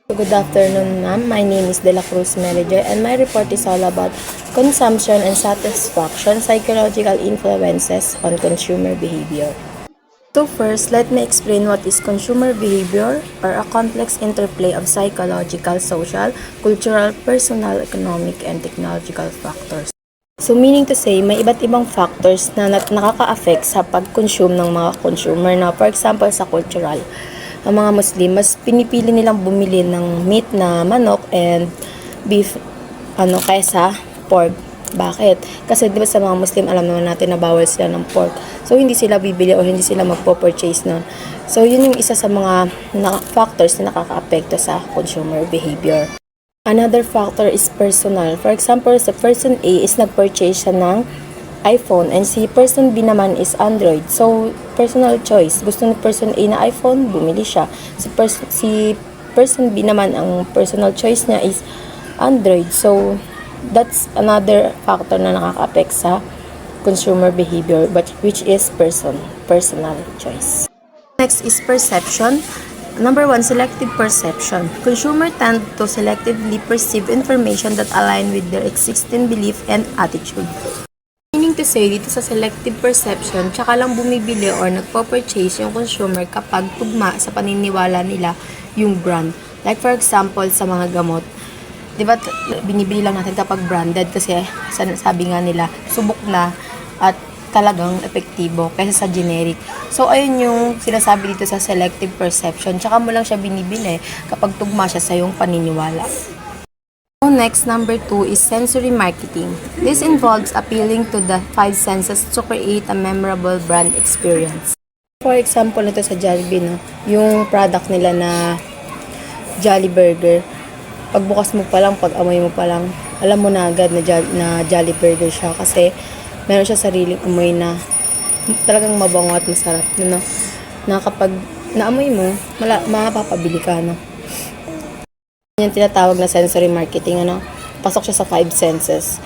Good afternoon, ma'am. My name is De La Cruz Manager, and my report is all about consumption and satisfaction, psychological influences on consumer behavior. So first, let me explain what is consumer behavior, or a complex interplay of psychological, social, cultural, personal, economic, and technological factors. So meaning to say, may iba't ibang factors na nakaka-affect sa pag-consume ng mga consumer na, for example, sa cultural. Ang mga Muslim, mas pinipili nilang bumili ng meat na manok and beef kaysa pork. Bakit? Kasi di ba sa mga Muslim, alam naman natin na bawal sila ng pork. So hindi sila bibili o hindi sila magpo-purchase nun. So yun yung isa sa mga factors na nakaka-apekto sa consumer behavior. Another factor is personal. For example, sa person A is nag-purchase siya ng iPhone and si person B naman is Android. So, personal choice. Gusto ni person A na iPhone, bumili siya. Si person B naman, ang personal choice niya is Android. So, that's another factor na nakaka-affect sa consumer behavior, which is personal choice. Next is perception. Number 1, selective perception. Consumer tend to selectively perceive information that align with their existing belief and attitude. Meaning to say, dito sa selective perception, tsaka lang bumibili or nagpo-purchase yung consumer kapag tugma sa paniniwala nila yung brand. Like for example, sa mga gamot, di ba binibili lang natin kapag branded kasi sabi nga nila, subok na at talagang epektibo kaysa sa generic. So, ayun yung sinasabi dito sa selective perception. Tsaka mo lang siya binibili kapag tugma siya sa iyong paniniwala. So, next, number 2 is sensory marketing. This involves appealing to the 5 senses to create a memorable brand experience. For example, nito sa Jollibee, no, yung product nila na Jolly Burger. Pagbukas mo pa lang, pag amoy mo pa lang, alam mo na agad na Jolly Burger siya kasi meron siya sariling amoy na talagang mabango at masarap. Na kapag naamoy mo, mapapabili ka, no? Yung tinatawag na sensory marketing, pasok siya sa 5 senses.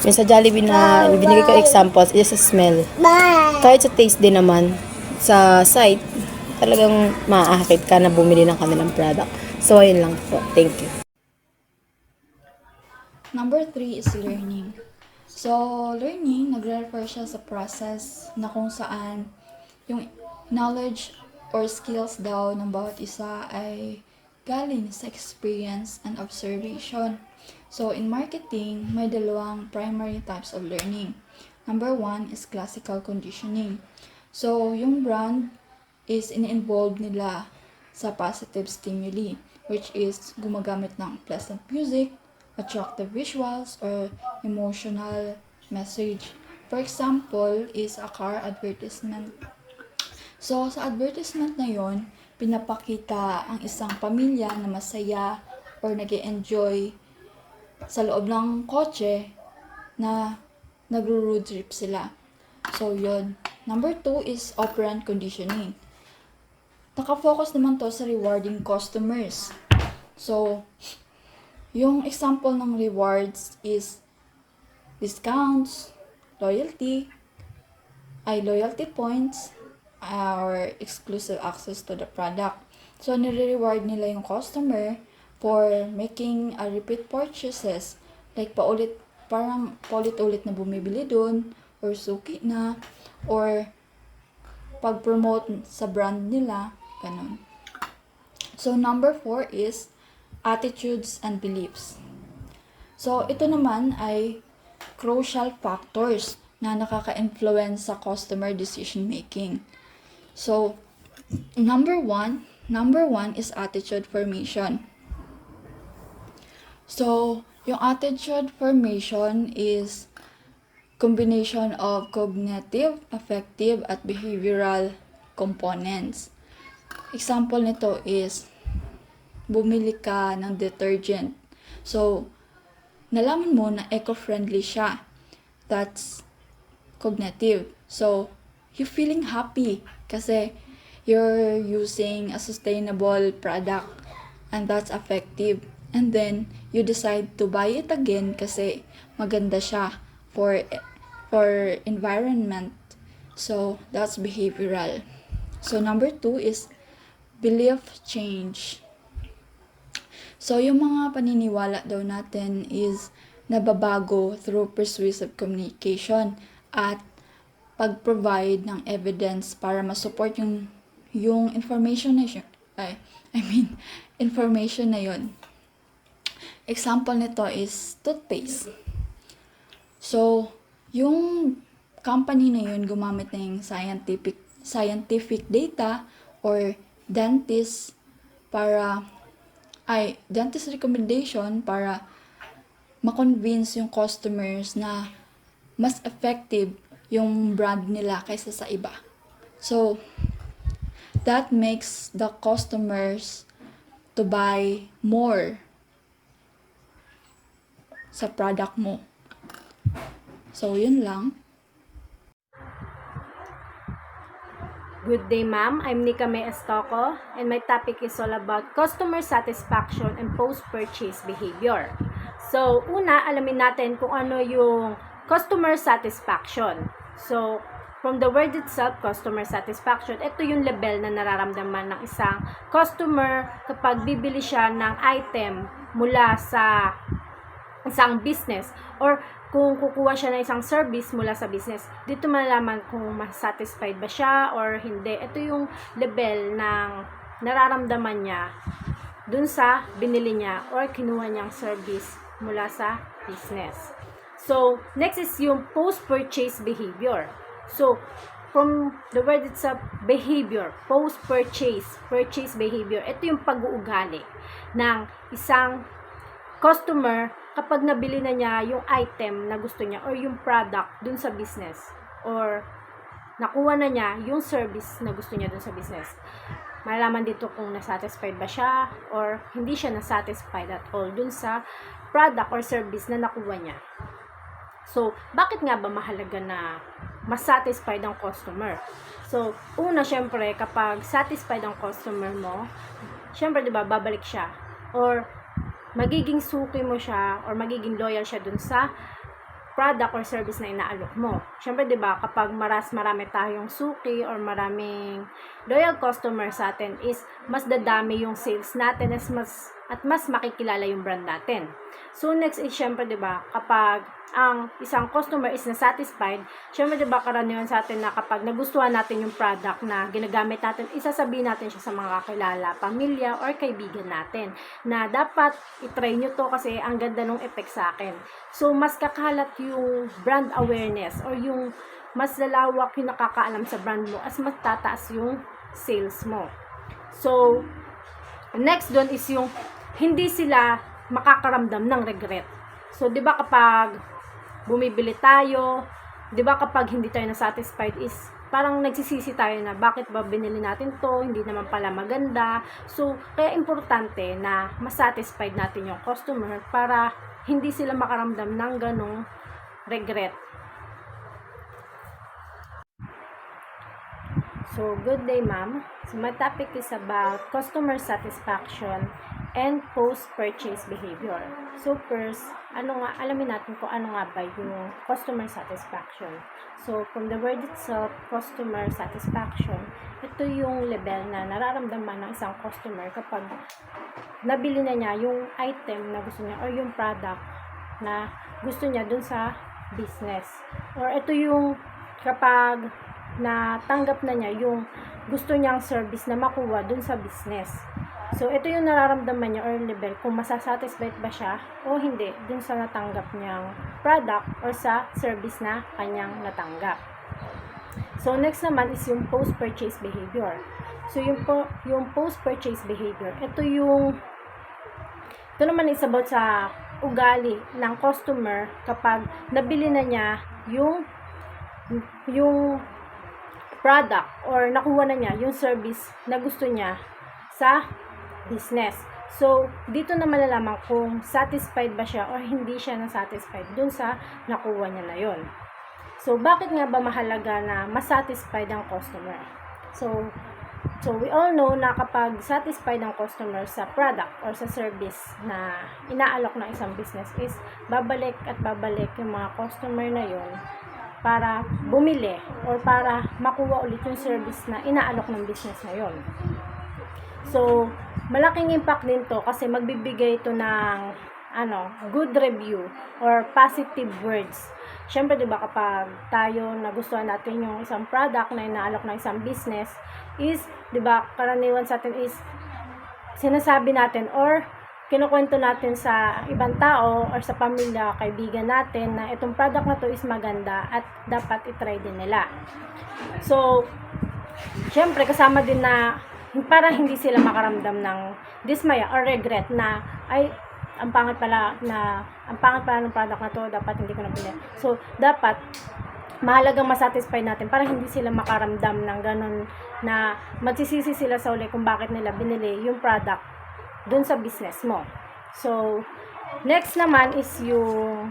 Yung sa Jollibee na binigay ko examples is sa smell. Kahit sa taste din naman, sa sight, talagang maaakit ka na bumili ng kanilang product. So, ayun lang po. Thank you. Number 3 is learning. So, learning, nagre-refer siya sa process na kung saan yung knowledge or skills daw ng bawat isa ay galing sa experience and observation. So, in marketing, may dalawang primary types of learning. Number 1 is classical conditioning. So, yung brand is in-involve nila sa positive stimuli, which is gumagamit ng pleasant music, attractive visuals, or emotional message. For example, is a car advertisement. So, sa advertisement na yon, pinapakita ang isang pamilya na masaya or nag-enjoy sa loob ng kotse na nagro-road trip sila. So, yon. Number 2 is operant conditioning. Nakafocus naman to sa rewarding customers. So, yung example ng rewards is discounts, loyalty points, or exclusive access to the product. So, nire-reward nila yung customer for making a repeat purchases. Like, parang paulit-ulit na bumibili dun, or suki na, or pag-promote sa brand nila, ganun. So, number 4 is attitudes and beliefs. So, ito naman ay crucial factors na nakaka-influence sa customer decision making. So, number one is attitude formation. So, yung attitude formation is combination of cognitive, affective, at behavioral components. Example nito is bumili ka ng detergent. So, nalaman mo na eco-friendly siya. That's cognitive. So, you're feeling happy kasi you're using a sustainable product, and that's effective. And then, you decide to buy it again kasi maganda siya for environment. So, that's behavioral. So, number 2 is belief change. So, yung mga paniniwala daw natin is nababago through persuasive communication at pag-provide ng evidence para ma-support yung information na yun. Information na yun. Example nito is toothpaste. So, yung company na yun gumamit ng scientific data or dentist recommendation para ma-convince yung customers na mas effective yung brand nila kaysa sa iba. So, that makes the customers to buy more sa product mo. So, yun lang. Good day, ma'am. I'm Nika May Estoco, and my topic is all about customer satisfaction and post-purchase behavior. So, una, alamin natin kung ano yung customer satisfaction. So, from the word itself, customer satisfaction, ito yung level na nararamdaman ng isang customer kapag bibili siya ng item mula sa isang business or kung kukuha siya ng isang service mula sa business. Dito malalaman kung satisfied ba siya or hindi. Ito yung level ng nararamdaman niya dun sa binili niya or kinuha niyang service mula sa business. So, next is yung post-purchase behavior. So, from the word itself, behavior, post-purchase, purchase behavior, ito yung pag-uugali ng isang customer kapag nabili na niya yung item na gusto niya or yung product dun sa business or nakuha na niya yung service na gusto niya dun sa business. Malalaman dito kung nasatisfied ba siya or hindi siya nasatisfied at all dun sa product or service na nakuha niya. So, bakit nga ba mahalaga na masatisfied ang customer? So, una, syempre, kapag satisfied ang customer mo, syempre, di ba, babalik siya or magiging suki mo siya or magiging loyal siya dun sa product or service na inaalok mo. Siyempre, di ba, kapag marami tayong suki or maraming loyal customer sa atin is mas dadami yung sales natin at mas makikilala yung brand natin. So, next is, syempre, di ba, kapag ang isang customer is nasatisfied, syempre, di ba, karaniwan sa atin na kapag nagustuhan natin yung product na ginagamit natin, isasabihin natin siya sa mga kakilala, pamilya, or kaibigan natin, na dapat itry nyo to kasi ang ganda ng effect sa akin. So, mas kakalat yung brand awareness or yung mas lalawak yung nakakaalam sa brand mo as mas tataas yung sales mo. So, next doon is yung hindi sila makakaramdam ng regret. So, di ba kapag bumibili tayo, di ba kapag hindi tayo na-satisfied is parang nagsisisi tayo na bakit ba binili natin to, hindi naman pala maganda. So, kaya importante na masatisfied natin yung customer para hindi sila makaramdam ng ganong regret. So, good day, ma'am. So, my topic is about customer satisfaction and post-purchase behavior. So, first, alamin natin kung ano nga ba yung customer satisfaction. So, from the word itself, customer satisfaction, ito yung level na nararamdaman ng isang customer kapag nabili na niya yung item na gusto niya or yung product na gusto niya dun sa business. Or ito yung kapag natanggap na niya yung gusto niyang service na makuha dun sa business. So, ito yung nararamdaman niya or level kung masasatisfied ba siya o hindi dun sa natanggap niyang product or sa service na kanyang natanggap. So, next naman is yung post-purchase behavior. So, yung post-purchase behavior, ito naman is about sa ugali ng customer kapag nabili na niya yung product or nakuha na niya yung service na gusto niya sa business. So, dito na malalaman kung satisfied ba siya or hindi siya na-satisfied dun sa nakuha niya na yon. So, bakit nga ba mahalaga na masatisfied ang customer? So we all know na kapag satisfied ang customer sa product or sa service na inaalok ng isang business is babalik at babalik yung mga customer na yon para bumili or para makuha ulit yung service na inaalok ng business na yon. So, malaking impact din to kasi magbibigay ito ng good review or positive words. Syempre, 'di ba, kapag tayo nagustuhan natin yung isang product na inaalok ng isang business is, 'di ba, karaniwan sa atin is sinasabi natin or kinukwento natin sa ibang tao or sa pamilya, kaibigan natin na itong product na to is maganda at dapat i-try din nila. So, syempre kasama din na para hindi sila makaramdam ng dismaya or regret na ay ang pangit pala ng product na to, dapat hindi ko nabili. So, dapat mahalagang masatisfy natin para hindi sila makaramdam ng ganun na magsisisi sila sa uli kung bakit nila binili yung product dun sa business mo. So, next naman is yung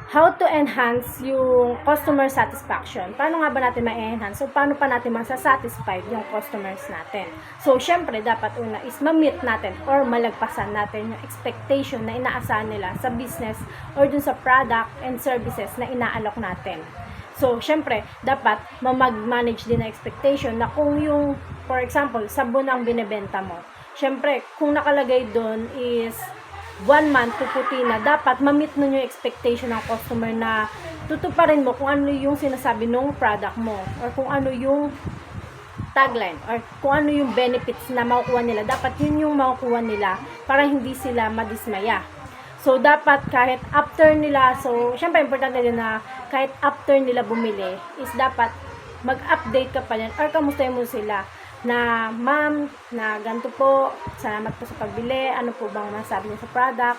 how to enhance yung customer satisfaction. Paano nga ba natin ma-enhance? So, paano pa natin masasatisfied yung customers natin? So, syempre, dapat una is ma-meet natin or malagpasan natin yung expectation na inaasahan nila sa business or dun sa product and services na inaalok natin. So, syempre, dapat mag-manage din na expectation na kung yung, for example, sabon ang binebenta mo. Syempre, kung nakalagay doon is 1 month puputi na, dapat ma-meet nun yung expectation ng customer na tutuparin mo kung ano yung sinasabi ng product mo or kung ano yung tagline or kung ano yung benefits na makukuha nila. Dapat yun yung makukuha nila para hindi sila madismaya. So, dapat kahit after nila, so, syempre, importante din na kahit after nila bumili, is dapat mag-update ka pa yan or kamustahin mo sila na, ma'am, na ganito po, salamat po sa pagbili, ano po bang masabi niyo sa product.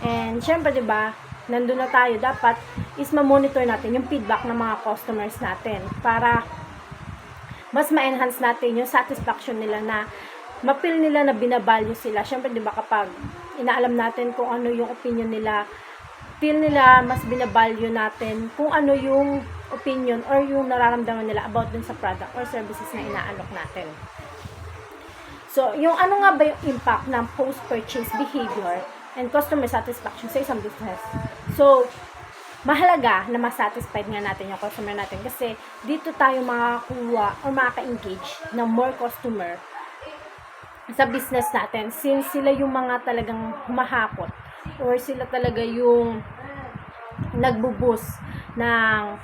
And, syempre, diba, nandun na tayo, dapat is ma-monitor natin yung feedback ng mga customers natin para mas ma-enhance natin yung satisfaction nila na ma-feel nila na binavalue sila. Syempre, diba, kapag inaalam natin kung ano yung opinion nila, feel nila mas binavalue natin kung ano yung opinion or yung nararamdaman nila about dun sa product or services na inaalok natin. So, yung ano nga ba yung impact ng post-purchase behavior and customer satisfaction sa isang business? So, mahalaga na masatisfied nga natin yung customer natin kasi dito tayo makakuha or makaka-engage ng more customer sa business natin since sila yung mga talagang humahakot or sila talaga yung nagbo-boost ng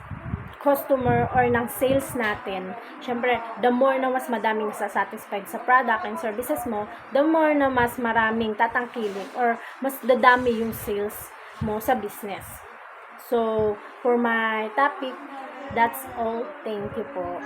customer or ng sales natin. Syempre, the more na mas madaming satisfied sa product and services mo, the more na mas maraming tatangkilik or mas dadami yung sales mo sa business. So, for my topic, that's all. Thank you po.